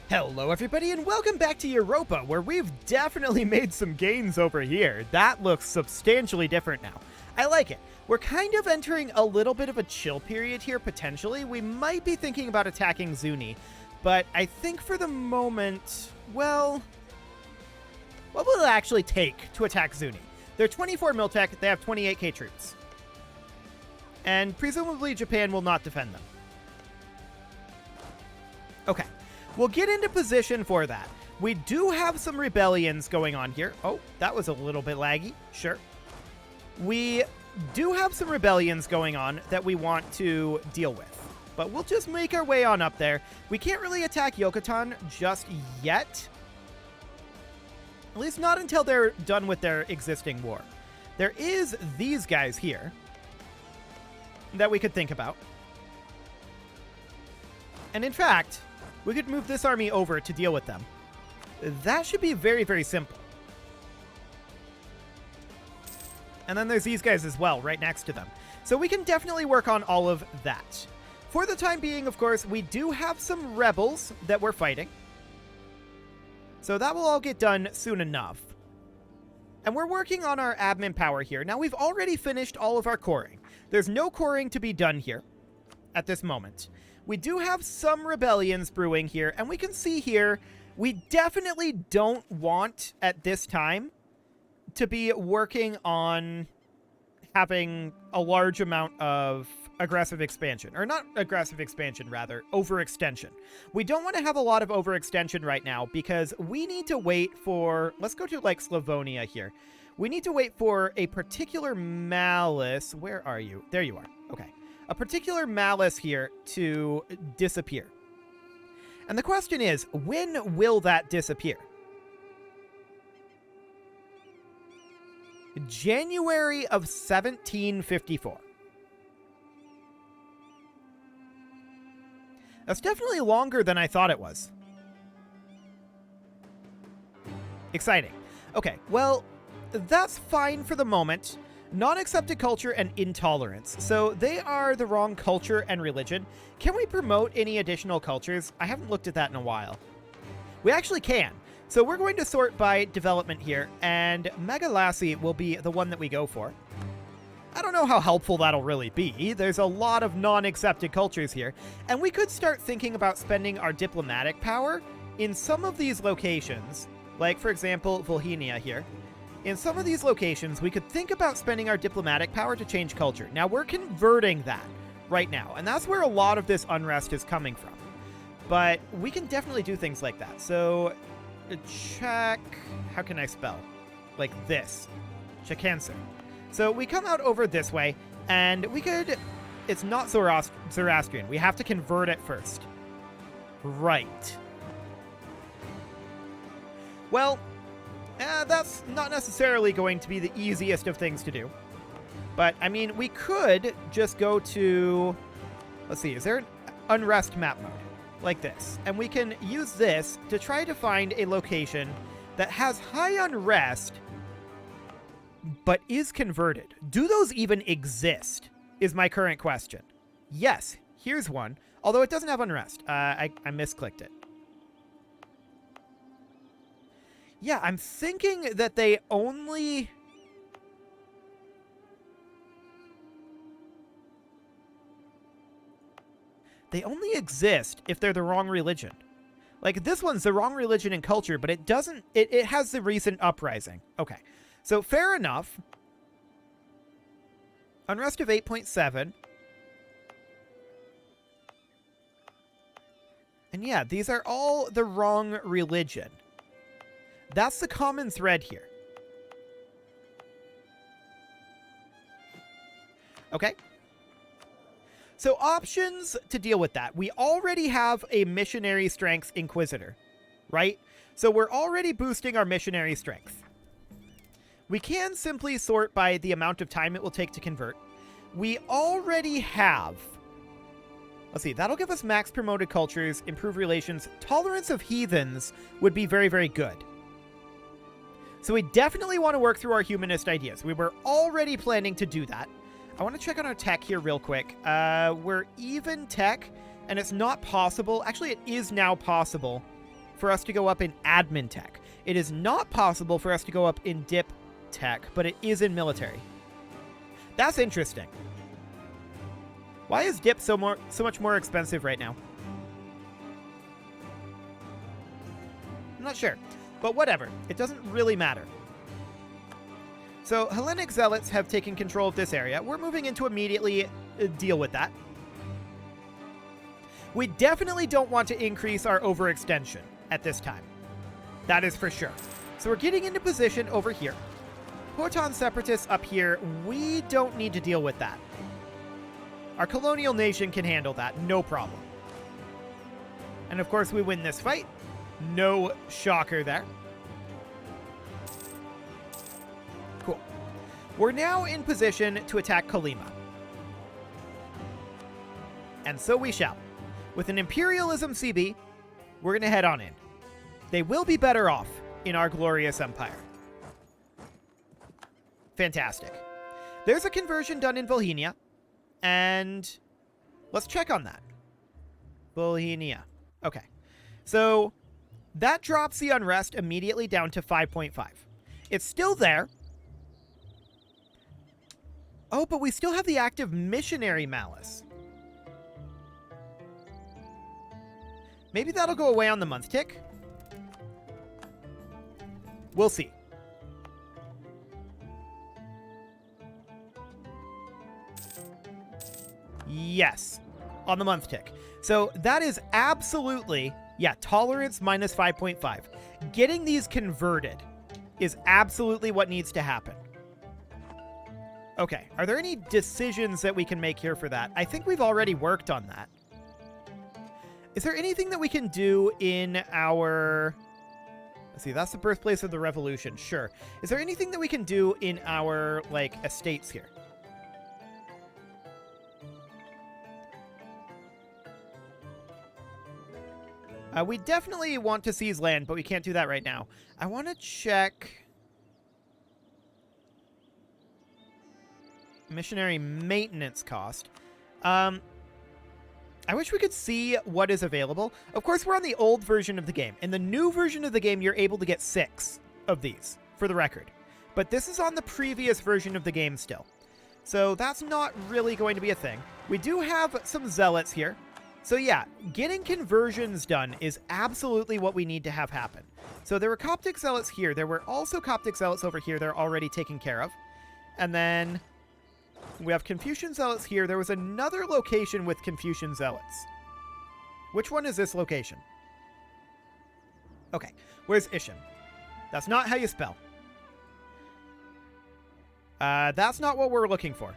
Hello everybody and welcome back to Europa, where we've definitely made some gains over here. That looks substantially different now. I like it. We're kind of entering a little bit of a chill period here, potentially. We might be thinking about attacking Zuni, but I think for the moment, well, what will it actually take to attack Zuni? They're 24 Miltech, they have 28k troops. And presumably Japan will not defend them. Okay. We'll get into position for that. We do have some rebellions going on here. Oh, that was a little bit laggy. Sure. We do have some rebellions going on that we want to deal with. But we'll just make our way on up there. We can't really attack Yucatan just yet. At least not until they're done with their existing war. There is these guys here that we could think about. And in fact, we could move this army over to deal with them. That should be very, very simple. And then there's these guys as well, right next to them. So we can definitely work on all of that. For the time being, of course, we do have some rebels that we're fighting. So that will all get done soon enough. And we're working on our admin power here. Now, we've already finished all of our coring. There's no coring to be done here at this moment. We do have some rebellions brewing here, and we can see here, we definitely don't want, at this time, to be working on having a large amount of aggressive expansion. Or not aggressive expansion, rather, overextension. We don't want to have a lot of overextension right now, because we need to wait for... Let's go to, like, Slavonia here. We need to wait for a particular malice. Where are you? There you are. Okay. A particular malice here to disappear. And the question is, when will that disappear? January of 1754. That's definitely longer than I thought it was. Exciting. Okay, well, that's fine for the moment. Non-accepted culture and intolerance. So they are the wrong culture and religion. Can we promote any additional cultures? I haven't looked at that in a while. We actually can. So we're going to sort by development here, and Megalassi will be the one that we go for. I don't know how helpful that'll really be. There's a lot of non-accepted cultures here, and we could start thinking about spending our diplomatic power in some of these locations, like, for example, Volhynia here. In some of these locations, we could think about spending our diplomatic power to change culture. Now, we're converting that right now, and that's where a lot of this unrest is coming from. But we can definitely do things like that. So, check... How can I spell? Like this. Chekanser. So we come out over this way, and we could... It's not Zoroastrian. We have to convert it first. Right. Well... that's not necessarily going to be the easiest of things to do. But, I mean, we could just go to... Let's see, is there an unrest map mode? Like this. And we can use this to try to find a location that has high unrest, but is converted. Do those even exist, is my current question. Yes, here's one. Although it doesn't have unrest. I misclicked it. Yeah, I'm thinking that they only... They only exist if they're the wrong religion. Like, this one's the wrong religion and culture, but it doesn't... It has the recent uprising. Okay. So, fair enough. Unrest of 8.7. And yeah, these are all the wrong religion. That's the common thread here. Okay. So options to deal with that. We already have a missionary strength inquisitor, right? So we're already boosting our missionary strength. We can simply sort by the amount of time it will take to convert. We already have... Let's see, that'll give us max promoted cultures, improve relations. Tolerance of heathens would be very, very good. So we definitely want to work through our humanist ideas. We were already planning to do that. I want to check on our tech here real quick. We're even tech, and it's not possible. Actually, it is now possible for us to go up in admin tech. It is not possible for us to go up in dip tech, but it is in military. That's interesting. Why is dip so much more expensive right now? I'm not sure, but whatever. It doesn't really matter. So Hellenic Zealots have taken control of this area. We're moving in to immediately deal with that. We definitely don't want to increase our overextension at this time. That is for sure. So we're getting into position over here. Horton Separatists up here, we don't need to deal with that. Our colonial nation can handle that, no problem. And of course we win this fight. No shocker there. Cool. We're now in position to attack Kolyma. And so we shall. With an Imperialism CB, we're going to head on in. They will be better off in our glorious empire. Fantastic. There's a conversion done in Volhynia, and let's check on that. Volhynia. Okay. So that drops the unrest immediately down to 5.5. It's still there. Oh, but we still have the active missionary malice. Maybe that'll go away on the month tick. We'll see. Yes, on the month tick. So that is absolutely, yeah, tolerance minus 5.5. Getting these converted is absolutely what needs to happen. Okay, are there any decisions that we can make here for that? I think we've already worked on that. Is there anything that we can do in our... Let's see, that's the birthplace of the revolution. Sure. Is there anything that we can do in our, like, estates here? We definitely want to seize land, but we can't do that right now. I want to check... missionary maintenance cost. I wish we could see what is available. Of course, we're on the old version of the game. In the new version of the game, you're able to get 6 of these, for the record. But this is on the previous version of the game still. So that's not really going to be a thing. We do have some zealots here. So yeah, getting conversions done is absolutely what we need to have happen. So there were Coptic zealots here. There were also Coptic zealots over here they're already taken care of. And then... we have Confucian Zealots here. There was another location with Confucian Zealots. Which one is this location? Okay, where's Isham? That's not how you spell. That's not what we're looking for.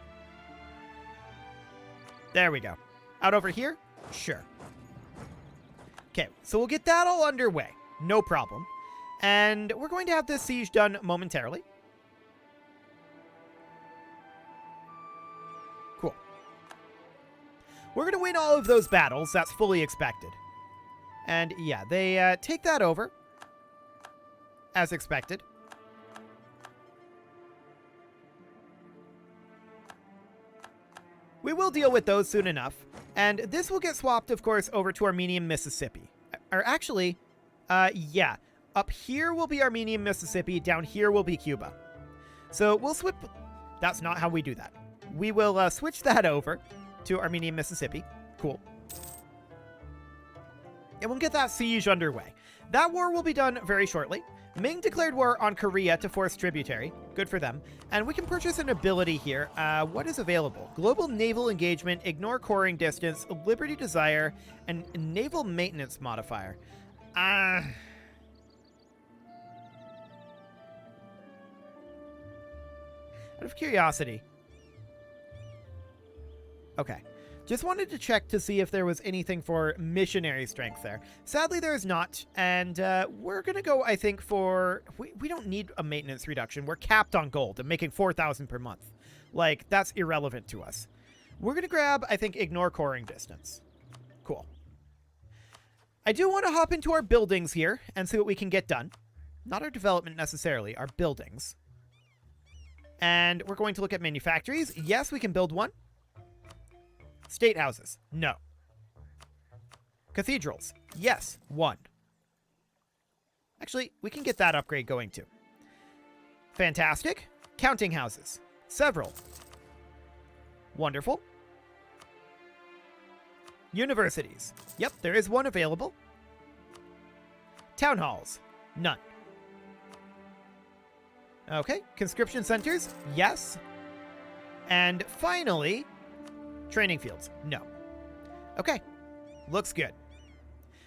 There we go. Out over here? Sure. Okay, so we'll get that all underway. No problem. And we're going to have this siege done momentarily. Cool. We're going to win all of those battles. That's fully expected. And yeah, they take that over. As expected. We will deal with those soon enough. And this will get swapped, of course, over to Armenian Mississippi. Or actually, yeah. Up here will be Armenian Mississippi. Down here will be Cuba. So we'll switch... That's not how we do that. We will switch that over to Armenian Mississippi. Cool. And we'll get that siege underway. That war will be done very shortly. Ming declared war on Korea to force tributary. Good for them. And we can purchase an ability here. What is available? Global naval engagement, ignore coring distance, liberty desire, and naval maintenance modifier. Out of curiosity. Okay. Just wanted to check to see if there was anything for missionary strength there. Sadly, there is not. And we're going to go, I think, for... We don't need a maintenance reduction. We're capped on gold and making 4,000 per month. Like, that's irrelevant to us. We're going to grab, I think, ignore coring distance. Cool. I do want to hop into our buildings here and see what we can get done. Not our development necessarily, our buildings. And we're going to look at manufactories. Yes, we can build one. State houses. No. Cathedrals. Yes, one. Actually, we can get that upgrade going too. Fantastic. Counting houses. Several. Wonderful. Universities. Yep, there is one available. Town halls. None. Okay, conscription centers. Yes. And finally, training fields. No. Okay, looks good.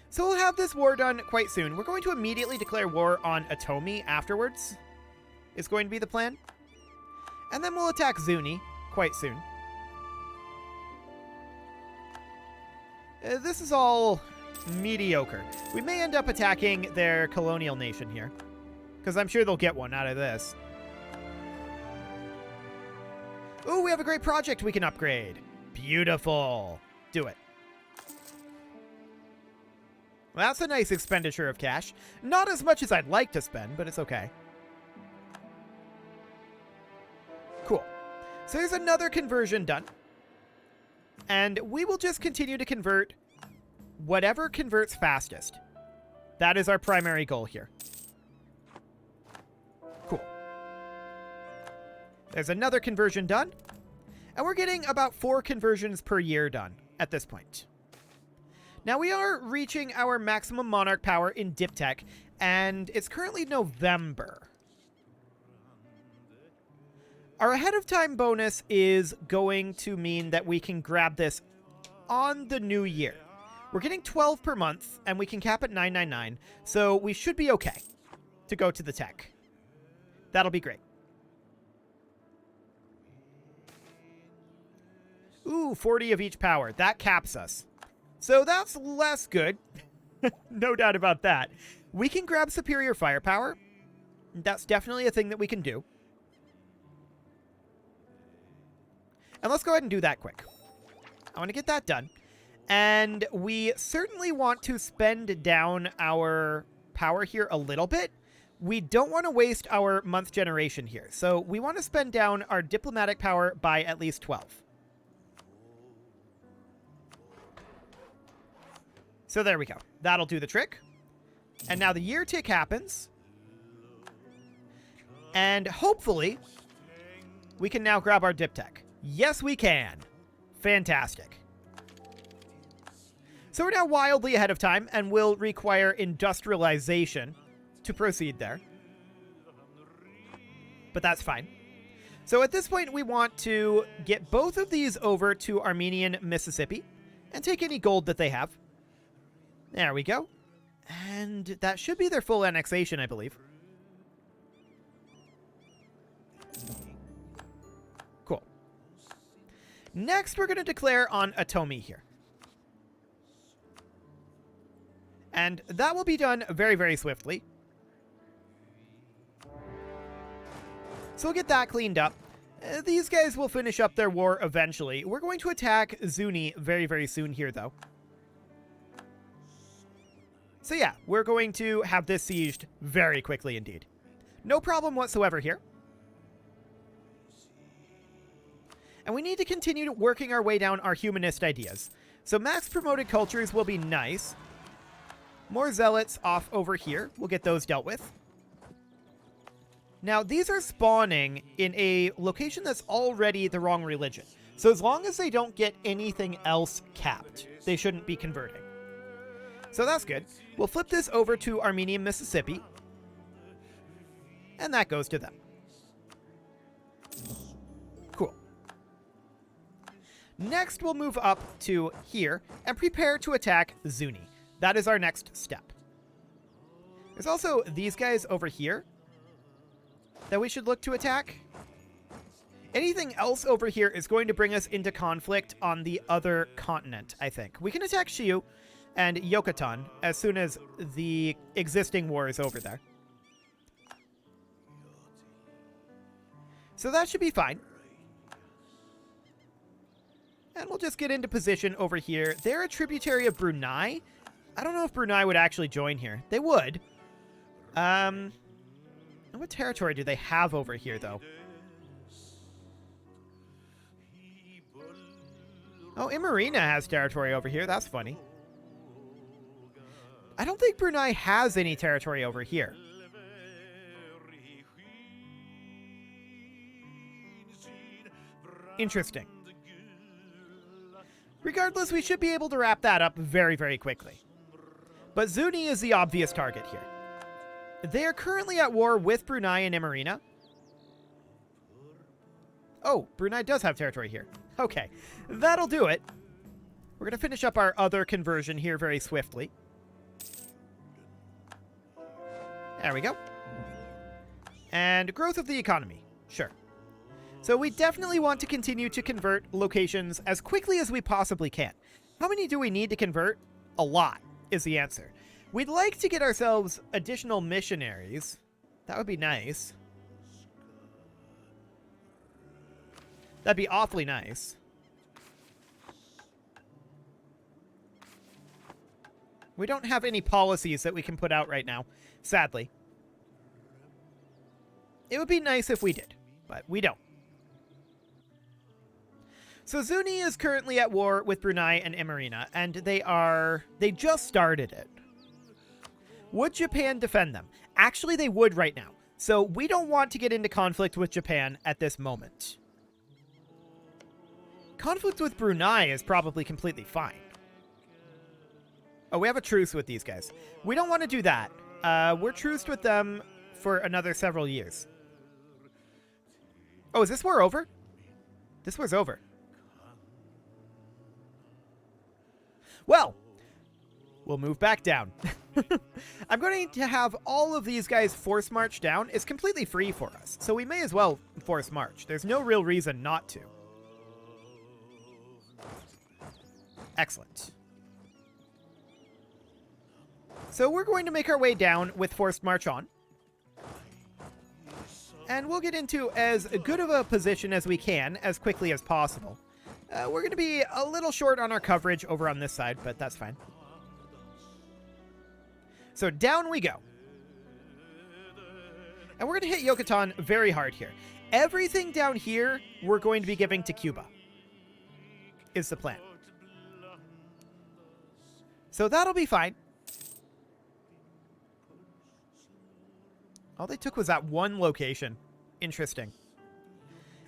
So we'll have this war done quite soon. We're going to immediately declare war on Ottoman afterwards, is going to be the plan. And then we'll attack Zuni quite soon. This is all mediocre. We may end up attacking their colonial nation here, because I'm sure they'll get one out of this. Ooh, we have a great project we can upgrade. Beautiful. Do it. Well, that's a nice expenditure of cash. Not as much as I'd like to spend, but it's okay. Cool. So here's another conversion done. And we will just continue to convert whatever converts fastest. That is our primary goal here. Cool. There's another conversion done. And we're getting about 4 conversions per year done at this point. Now we are reaching our maximum monarch power in Diptech, and it's currently November. Our ahead of time bonus is going to mean that we can grab this on the new year. We're getting 12 per month, and we can cap at 999, so we should be okay to go to the tech. That'll be great. Ooh, 40 of each power. That caps us. So that's less good. No doubt about that. We can grab superior firepower. That's definitely a thing that we can do. And let's go ahead and do that quick. I want to get that done. And we certainly want to spend down our power here a little bit. We don't want to waste our month generation here. So we want to spend down our diplomatic power by at least 12. So there we go. That'll do the trick. And now the year tick happens. And hopefully, we can now grab our Diptech. Yes, we can. Fantastic. So we're now wildly ahead of time and will require industrialization to proceed there. But that's fine. So at this point, we want to get both of these over to Armenian Mississippi and take any gold that they have. There we go. And that should be their full annexation, I believe. Cool. Next, we're going to declare on Ottoman here. And that will be done very, very swiftly. So we'll get that cleaned up. These guys will finish up their war eventually. We're going to attack Zuni very, very soon here, though. So yeah, we're going to have this sieged very quickly indeed. No problem whatsoever here. And we need to continue working our way down our humanist ideas. So max promoted cultures will be nice. More zealots off over here. We'll get those dealt with. Now, these are spawning in a location that's already the wrong religion. So as long as they don't get anything else capped, they shouldn't be converting. So that's good. We'll flip this over to Armenian Mississippi. And that goes to them. Cool. Next, we'll move up to here and prepare to attack Zuni. That is our next step. There's also these guys over here that we should look to attack. Anything else over here is going to bring us into conflict on the other continent, I think. We can attack Shiu and Yucatan as soon as the existing war is over there. So that should be fine. And we'll just get into position over here. They're a tributary of Brunei. I don't know if Brunei would actually join here. They would. What territory do they have over here, though? Oh, Imarina has territory over here. That's funny. I don't think Brunei has any territory over here. Interesting. Regardless, we should be able to wrap that up very, very quickly. But Zuni is the obvious target here. They are currently at war with Brunei and Emirina. Oh, Brunei does have territory here. Okay, that'll do it. We're going to finish up our other conversion here very swiftly. There we go. And growth of the economy. Sure. So we definitely want to continue to convert locations as quickly as we possibly can. How many do we need to convert? A lot is the answer. We'd like to get ourselves additional missionaries. That would be nice. That'd be awfully nice. We don't have any policies that we can put out right now, sadly. It would be nice if we did, but we don't. So Zuni is currently at war with Brunei and Emirina, and they just started it. Would Japan defend them? Actually, they would right now. So we don't want to get into conflict with Japan at this moment. Conflict with Brunei is probably completely fine. Oh, we have a truce with these guys. We don't want to do that. We're truced with them for another several years. Oh, is this war over? This war's over. Well, we'll move back down. I'm going to have all of these guys force march down. It's completely free for us, so we may as well force march. There's no real reason not to. Excellent. So we're going to make our way down with forced march on. And we'll get into as good of a position as we can as quickly as possible. We're going to be a little short on our coverage over on this side, but that's fine. So down we go. And we're going to hit Yucatan very hard here. Everything down here we're going to be giving to Cuba, is the plan. So that'll be fine. All they took was that one location. Interesting.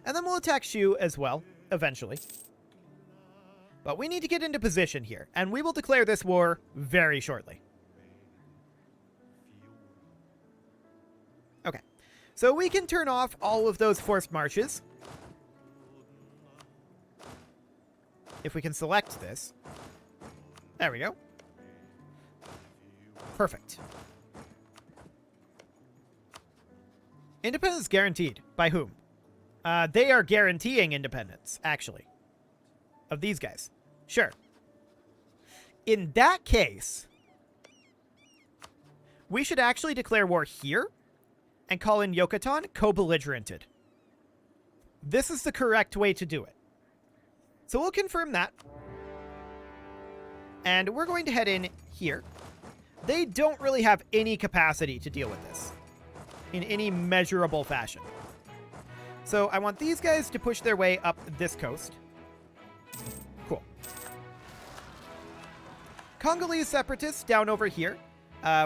And then we'll attack Shu as well, eventually. But we need to get into position here, and we will declare this war very shortly. Okay, so we can turn off all of those forced marches. If we can select this. There we go. Perfect. Independence guaranteed. By whom? They are guaranteeing independence, actually. Of these guys. Sure. In that case, we should actually declare war here and call in Yucatan co-belligerented. This is the correct way to do it. So we'll confirm that. And we're going to head in here. They don't really have any capacity to deal with this in any measurable fashion. So I want these guys to push their way up this coast. Cool. Congolese separatists down over here.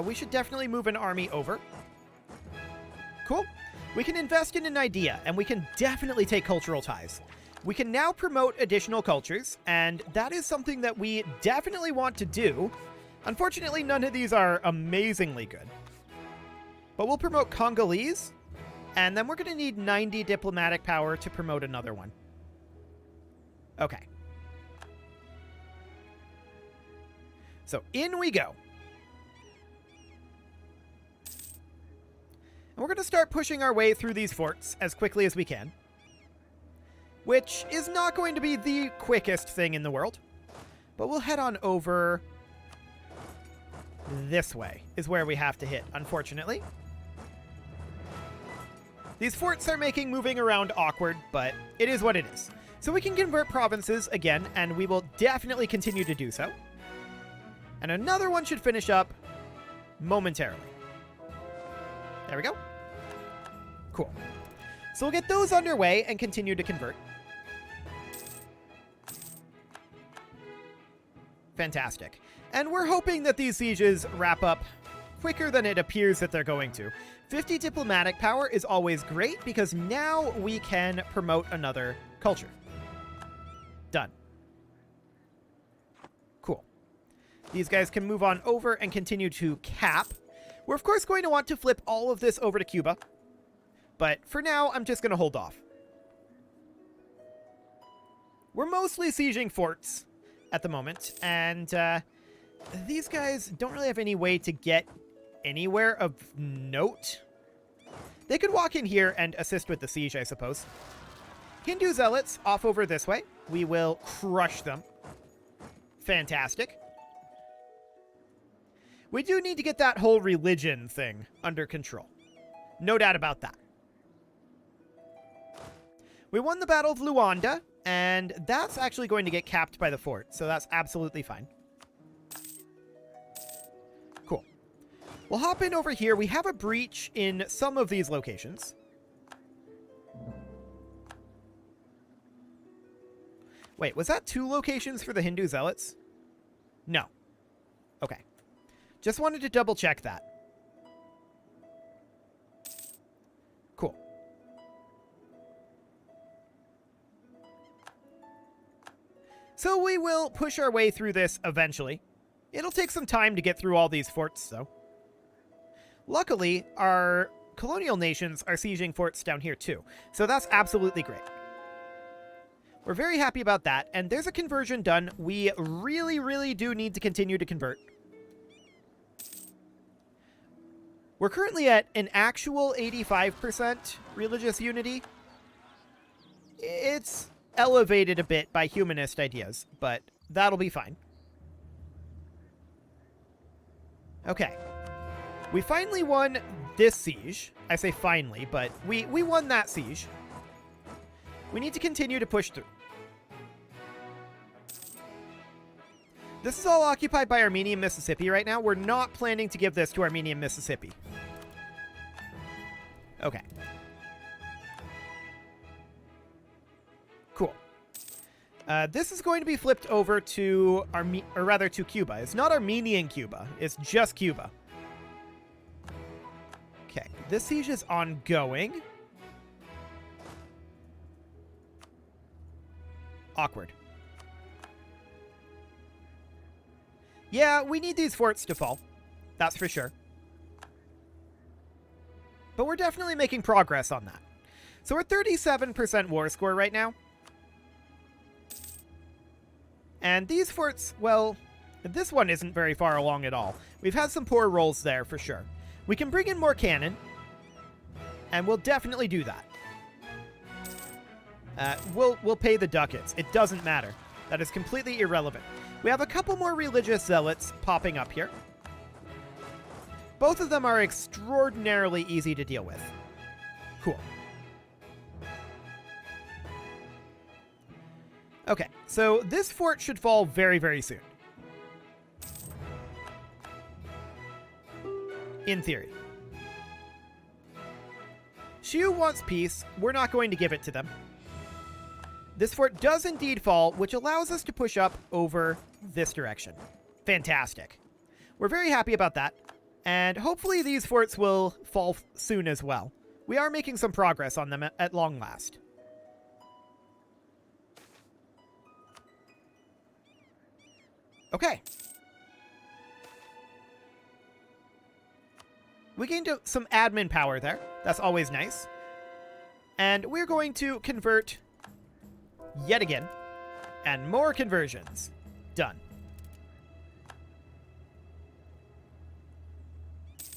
We should definitely move an army over. Cool. We can invest in an idea, and we can definitely take cultural ties. We can now promote additional cultures, and that is something that we definitely want to do. Unfortunately, none of these are amazingly good. But we'll promote Congolese, and then we're going to need 90 diplomatic power to promote another one. Okay. So in we go. And we're going to start pushing our way through these forts as quickly as we can. Which is not going to be the quickest thing in the world. But we'll head on over this way is where we have to hit, unfortunately. These forts are making moving around awkward, but it is what it is. So we can convert provinces again, and we will definitely continue to do so. And another one should finish up momentarily. There we go. Cool. So we'll get those underway and continue to convert. Fantastic. And we're hoping that these sieges wrap up quicker than it appears that they're going to. 50 diplomatic power is always great because now we can promote another culture. Done. Cool. These guys can move on over and continue to cap. We're of course going to want to flip all of this over to Cuba. But for now, I'm just going to hold off. We're mostly sieging forts at the moment, and these guys don't really have any way to get anywhere of note. They could walk in here and assist with the siege, I suppose. Hindu zealots off over this way. We will crush them. Fantastic. We do need to get that whole religion thing under control. No doubt about that. We won the Battle of Luanda, and that's actually going to get capped by the fort, so that's absolutely fine. Cool. We'll hop in over here. We have a breach in some of these locations. Wait, was that 2 locations for the Hindu zealots? No. Okay. Just wanted to double check that. Cool. So we will push our way through this eventually. It'll take some time to get through all these forts, though. Luckily, our colonial nations are sieging forts down here, too. So that's absolutely great. We're very happy about that, and there's a conversion done. We really, really do need to continue to convert. We're currently at an actual 85% religious unity. It's elevated a bit by humanist ideas, but that'll be fine. Okay. We finally won this siege. I say finally, but we won that siege. We need to continue to push through. This is all occupied by Armenian Mississippi right now. We're not planning to give this to Armenian Mississippi. Okay. Cool. This is going to be flipped over to to Cuba. It's not Armenian Cuba. It's just Cuba. Okay. This siege is ongoing. Awkward. Yeah, we need these forts to fall. That's for sure. But we're definitely making progress on that. So we're 37% war score right now. And these forts, well, this one isn't very far along at all. We've had some poor rolls there for sure. We can bring in more cannon. And we'll definitely do that. We'll pay the ducats. It doesn't matter. That is completely irrelevant. We have a couple more religious zealots popping up here. Both of them are extraordinarily easy to deal with. Cool. Okay, so this fort should fall very, very soon. In theory. Shu wants peace. We're not going to give it to them. This fort does indeed fall, which allows us to push up over this direction. Fantastic. We're very happy about that. And hopefully these forts will fall soon as well. We are making some progress on them at long last. Okay. We gained some admin power there. That's always nice. And we're going to convert yet again. And more conversions. Done.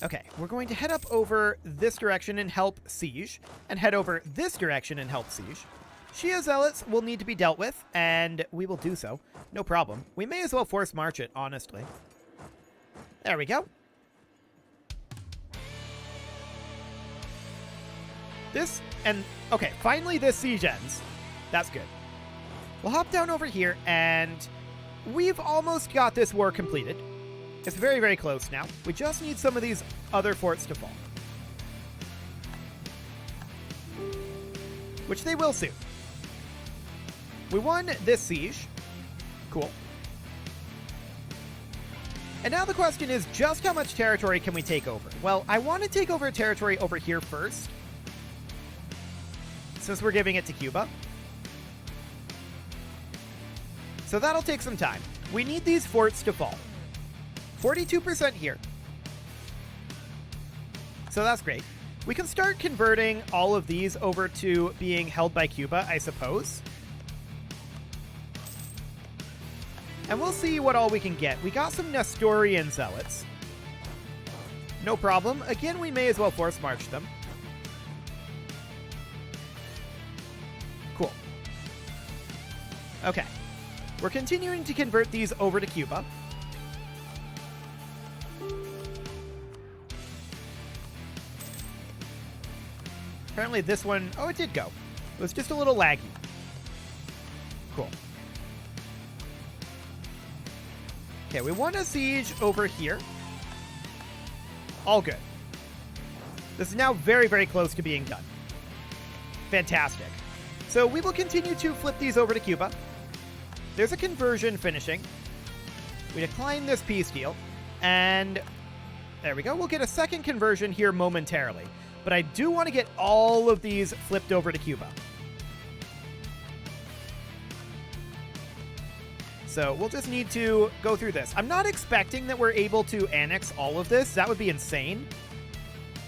Okay, we're going to head up over this direction and help siege, and head over this direction and help siege. Shia zealots will need to be dealt with, and we will do so. No problem. We may as well force march it, honestly. There we go. Okay, finally this siege ends. That's good. We'll hop down over here, and we've almost got this war completed. It's very, very close now. We just need some of these other forts to fall. Which they will soon. We won this siege. Cool. And now the question is, just how much territory can we take over? Well, I want to take over a territory over here first, since we're giving it to Cuba. So that'll take some time. We need these forts to fall. 42% here. So that's great. We can start converting all of these over to being held by Cuba, I suppose. And we'll see what all we can get. We got some Nestorian zealots. No problem. Again, we may as well force march them. Cool. Okay. We're continuing to convert these over to Cuba. Apparently this one... Oh, it did go. It was just a little laggy. Cool. Okay, we want a siege over here. All good. This is now very, very close to being done. Fantastic. So we will continue to flip these over to Cuba. There's a conversion finishing. We decline this peace deal. And there we go. We'll get a second conversion here momentarily. But I do want to get all of these flipped over to Cuba. So we'll just need to go through this. I'm not expecting that we're able to annex all of this. That would be insane.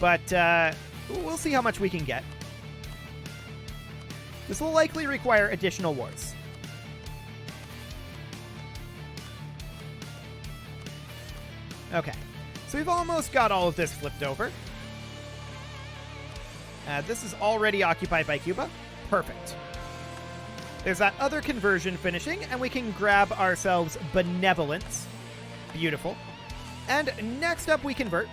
But we'll see how much we can get. This will likely require additional wars. Okay. So we've almost got all of this flipped over. This is already occupied by Cuba. Perfect. There's that other conversion finishing, and we can grab ourselves Benevolence. Beautiful. And next up, we convert.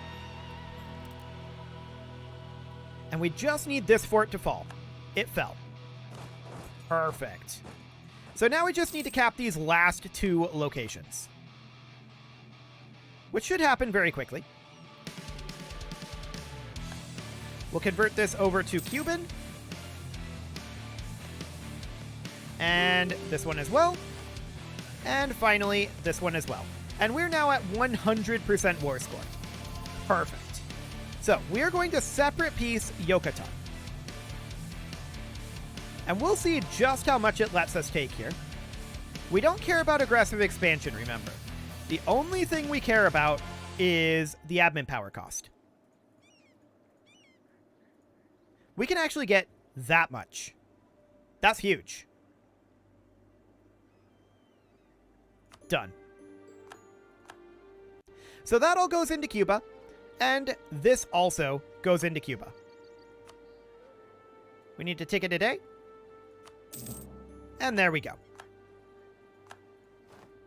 And we just need this fort to fall. It fell. Perfect. So now we just need to cap these last two locations, which should happen very quickly. We'll convert this over to Cuban. And this one as well. And finally, this one as well. And we're now at 100% war score. Perfect. So we are going to separate piece Yucatan. And we'll see just how much it lets us take here. We don't care about aggressive expansion, remember. The only thing we care about is the admin power cost. We can actually get that much. That's huge. Done. So that all goes into Cuba, and this also goes into Cuba. We need to ticket a day. And there we go.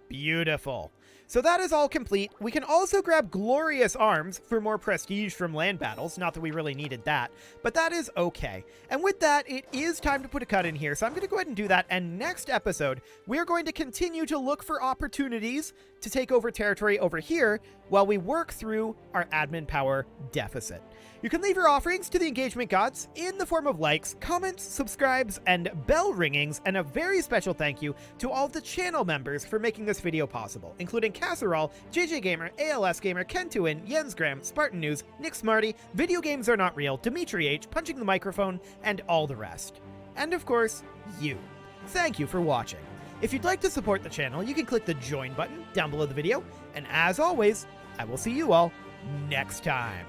Beautiful. So that is all complete. We can also grab Glorious Arms for more prestige from land battles. Not that we really needed that, but that is okay. And with that, it is time to put a cut in here. So I'm going to go ahead and do that. And next episode, we're going to continue to look for opportunities to take over territory over here while we work through our admin power deficit. You can leave your offerings to the engagement gods in the form of likes, comments, subscribes, and bell ringings, and a very special thank you to all of the channel members for making this video possible, including Casserole, JJ Gamer, ALS Gamer, Kentuin, Jensgram, Spartan News, Nick Smarty, Video Games Are Not Real, Dimitri H, Punching the Microphone, and all the rest. And of course, you. Thank you for watching. If you'd like to support the channel, you can click the join button down below the video, and as always, I will see you all next time.